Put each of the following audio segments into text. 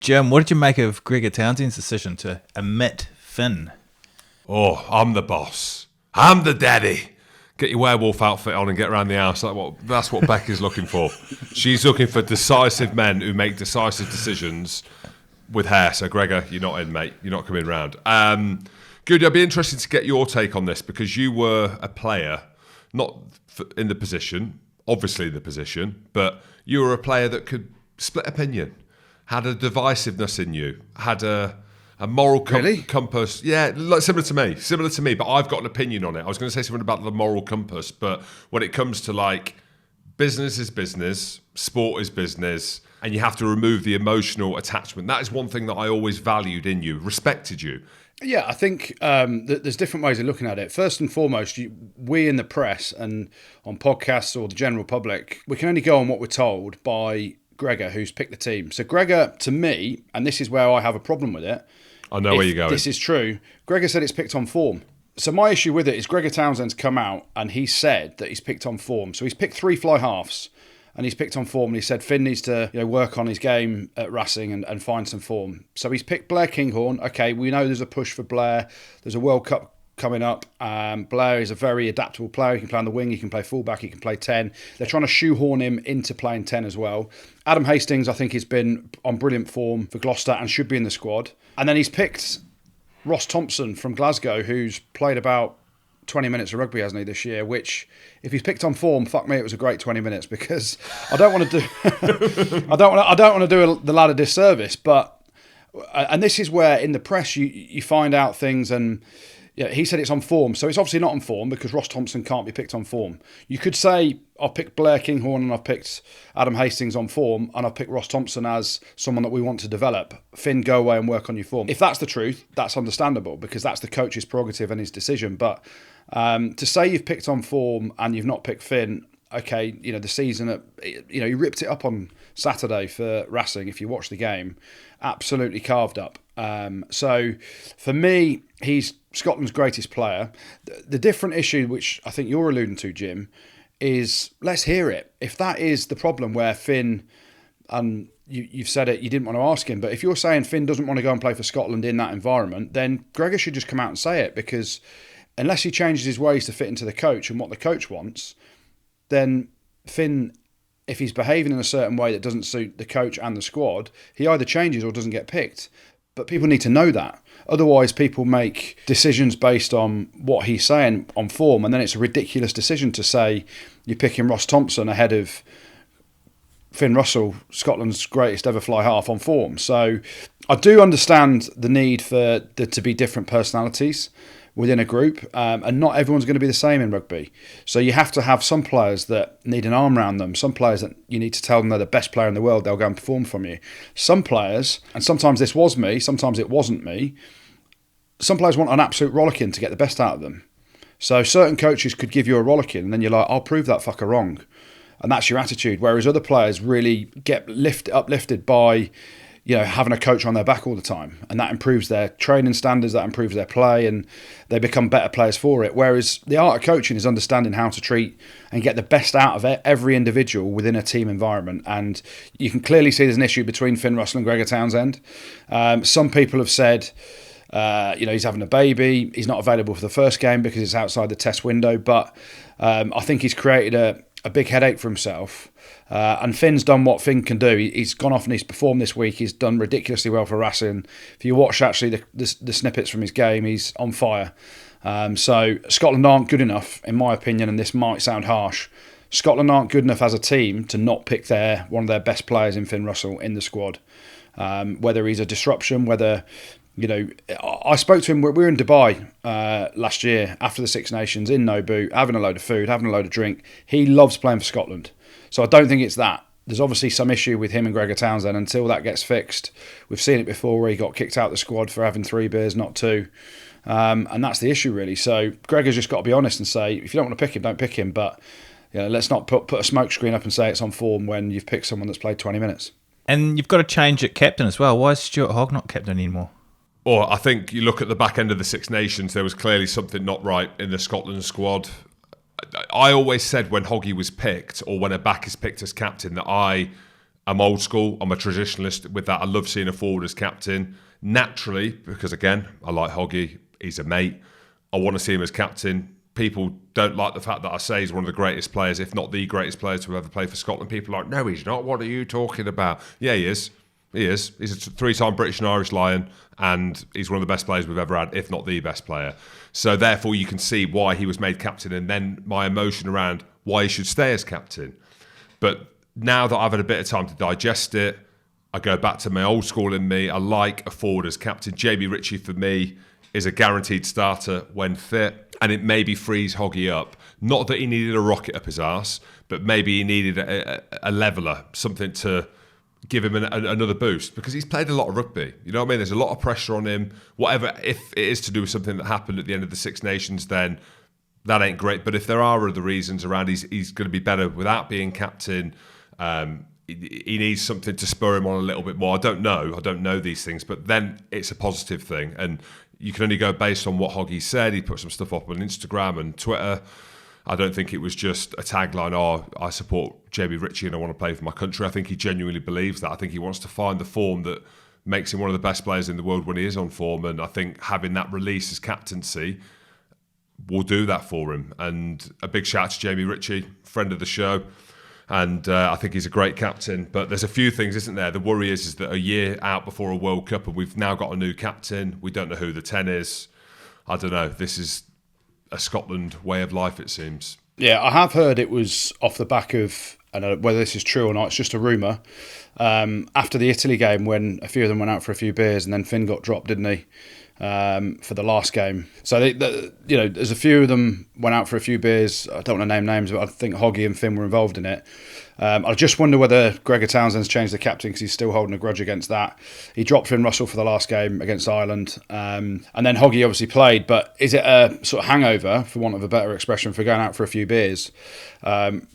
Jim, what did you make of Gregor Townsend's decision to omit Finn? Oh, I'm the boss. I'm the daddy. Get your werewolf outfit on and get around the house. That's what Becca's looking for. She's looking for decisive men who make decisive decisions with hair. So, Gregor, you're not in, mate. You're not coming round. Good. I'd be interested to get your take on this because you were a player, not in the position, obviously the position, but you were a player that could split opinion, had a divisiveness in you, had a moral compass. Yeah, similar to me, but I've got an opinion on it. I was going to say something about the moral compass, but when it comes to like business is business, sport is business, and you have to remove the emotional attachment. That is one thing that I always valued in you, respected you. Yeah, I think there's different ways of looking at it. First and foremost, we in the press and on podcasts or the general public, we can only go on what we're told by Gregor, who's picked the team. So Gregor, to me, and this is where I have a problem with it. I know where you're going. This is true. Gregor said it's picked on form. So my issue with it is Gregor Townsend's come out and he said that he's picked on form. So he's picked 3 fly halves and he's picked on form. And he said Finn needs to work on his game at Racing and find some form. So he's picked Blair Kinghorn. Okay, we know there's a push for Blair. There's a World Cup coming up. Blair is a very adaptable player. He can play on the wing, he can play fullback, he can play 10. They're trying to shoehorn him into playing 10 as well. Adam Hastings, I think, has been on brilliant form for Gloucester and should be in the squad. And then he's picked Ross Thompson from Glasgow, who's played about 20 minutes of rugby, hasn't he, this year, which, if he's picked on form, fuck me, it was a great 20 minutes because I don't want to do I don't want to do the lad a disservice, but and this is where in the press you find out things and yeah, he said it's on form, so it's obviously not on form because Ross Thompson can't be picked on form. You could say I've picked Blair Kinghorn and I've picked Adam Hastings on form and I've picked Ross Thompson as someone that we want to develop. Finn, go away and work on your form. If that's the truth, that's understandable because that's the coach's prerogative and his decision. But to say you've picked on form and you've not picked Finn, okay, the season, he ripped it up on Saturday for Racing. If you watch the game, absolutely carved up. So for me, he's Scotland's greatest player. The different issue, which I think you're alluding to, Jim, is let's hear it. If that is the problem where Finn, and you've said it, you didn't want to ask him, but if you're saying Finn doesn't want to go and play for Scotland in that environment, then Gregor should just come out and say it because unless he changes his ways to fit into the coach and what the coach wants, then Finn, if he's behaving in a certain way that doesn't suit the coach and the squad, he either changes or doesn't get picked. But people need to know that. Otherwise, people make decisions based on what he's saying on form, and then it's a ridiculous decision to say you're picking Ross Thompson ahead of Finn Russell, Scotland's greatest ever fly half, on form. So I do understand the need for there to be different personalities within a group, and not everyone's going to be the same in rugby. So you have to have some players that need an arm around them, some players that you need to tell them they're the best player in the world, they'll go and perform from you. Some players, and sometimes this was me, sometimes it wasn't me, some players want an absolute rollicking to get the best out of them. So certain coaches could give you a rollicking and then you're like, I'll prove that fucker wrong. And that's your attitude. Whereas other players really get uplifted by having a coach on their back all the time, and that improves their training standards, that improves their play, and they become better players for it. Whereas the art of coaching is understanding how to treat and get the best out of every individual within a team environment. And you can clearly see there's an issue between Finn Russell and Gregor Townsend. Some people have said, he's having a baby, he's not available for the first game because it's outside the test window, but I think he's created a big headache for himself. And Finn's done what Finn can do. He's gone off and he's performed this week. He's done ridiculously well for Racing. If you watch actually the snippets from his game, he's on fire. So Scotland aren't good enough, in my opinion, and this might sound harsh. Scotland aren't good enough as a team to not pick one of their best players in Finn Russell in the squad. Whether he's a disruption, whether... I spoke to him. We were in Dubai last year after the Six Nations in Nobu, having a load of food, having a load of drink. He loves playing for Scotland. So I don't think it's that. There's obviously some issue with him and Gregor Townsend. Until that gets fixed, we've seen it before where he got kicked out of the squad for having 3 beers, not 2. And that's the issue, really. So Gregor's just got to be honest and say, if you don't want to pick him, don't pick him. But let's not put a smoke screen up and say it's on form when you've picked someone that's played 20 minutes. And you've got to change at captain as well. Why is Stuart Hogg not captain anymore? Or I think you look at the back end of the Six Nations, there was clearly something not right in the Scotland squad. I always said when Hoggy was picked, or when a back is picked as captain, that I I'm old school. I'm a traditionalist with that. I love seeing a forward as captain. Naturally, because again, I like Hoggy. He's a mate. I want to see him as captain. People don't like the fact that I say he's one of the greatest players, if not the greatest player to ever play for Scotland. People are like, no, he's not. What are you talking about? Yeah, he is. He is. He's a 3-time British and Irish Lion, and he's one of the best players we've ever had, if not the best player. So therefore, you can see why he was made captain, and then my emotion around why he should stay as captain. But now that I've had a bit of time to digest it, I go back to my old school in me. I like a forward as captain. Jamie Ritchie, for me, is a guaranteed starter when fit, and it maybe frees Hoggy up. Not that he needed a rocket up his arse, but maybe he needed a leveller, something to give him another boost, because he's played a lot of rugby. You know what I mean? There's a lot of pressure on him. Whatever, if it is to do with something that happened at the end of the Six Nations, then that ain't great. But if there are other reasons around, he's going to be better without being captain. He needs something to spur him on a little bit more. I don't know these things, but then it's a positive thing. And you can only go based on what Hoggy said. He put some stuff up on Instagram and Twitter. I don't think it was just a tagline, I support Jamie Ritchie and I want to play for my country. I think he genuinely believes that. I think he wants to find the form that makes him one of the best players in the world when he is on form. And I think having that release as captaincy will do that for him. And a big shout out to Jamie Ritchie, friend of the show. And I think he's a great captain. But there's a few things, isn't there? The worry is that a year out before a World Cup and we've now got a new captain. We don't know who the 10 is. I don't know. This is a Scotland way of life, it seems. Yeah, I have heard it was off the back of, I don't know whether this is true or not, it's just a rumour, after the Italy game when a few of them went out for a few beers and then Finn got dropped, didn't he? For the last game. So, there's a few of them went out for a few beers. I don't want to name names, but I think Hoggy and Finn were involved in it. I just wonder whether Gregor Townsend's changed the captain because he's still holding a grudge against that. He dropped Finn Russell for the last game against Ireland. And then Hoggy obviously played, but is it a sort of hangover, for want of a better expression, for going out for a few beers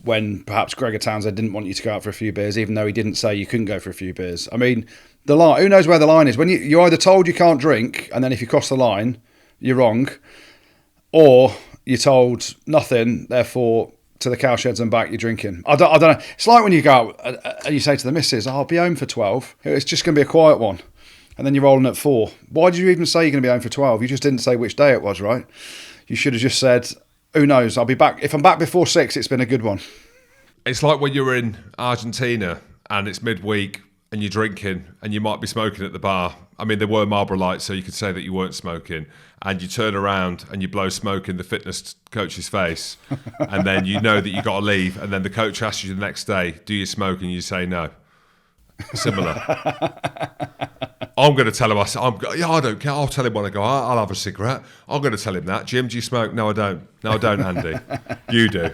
when perhaps Gregor Townsend didn't want you to go out for a few beers, even though he didn't say you couldn't go for a few beers? I mean, the line, who knows where the line is? When you're either told you can't drink, and then if you cross the line, you're wrong, or you're told nothing, therefore to the cowsheds and back, you're drinking. I don't know. It's like when you go out and you say to the missus, I'll be home for 12. It's just going to be a quiet one. And then you're rolling at 4. Why did you even say you're going to be home for 12? You just didn't say which day it was, right? You should have just said, who knows, I'll be back. If I'm back before 6, it's been a good one. It's like when you're in Argentina and it's midweek and you're drinking and you might be smoking at the bar. I mean, there were Marlboro Lights, so you could say that you weren't smoking. And you turn around and you blow smoke in the fitness coach's face. And then you know that you got to leave. And then the coach asks you the next day, do you smoke? And you say no. Similar. I'm going to tell him, I don't care. I'll tell him when I go out. I'll have a cigarette. I'm going to tell him that. Jim, do you smoke? No, I don't. No, I don't, Andy. You do.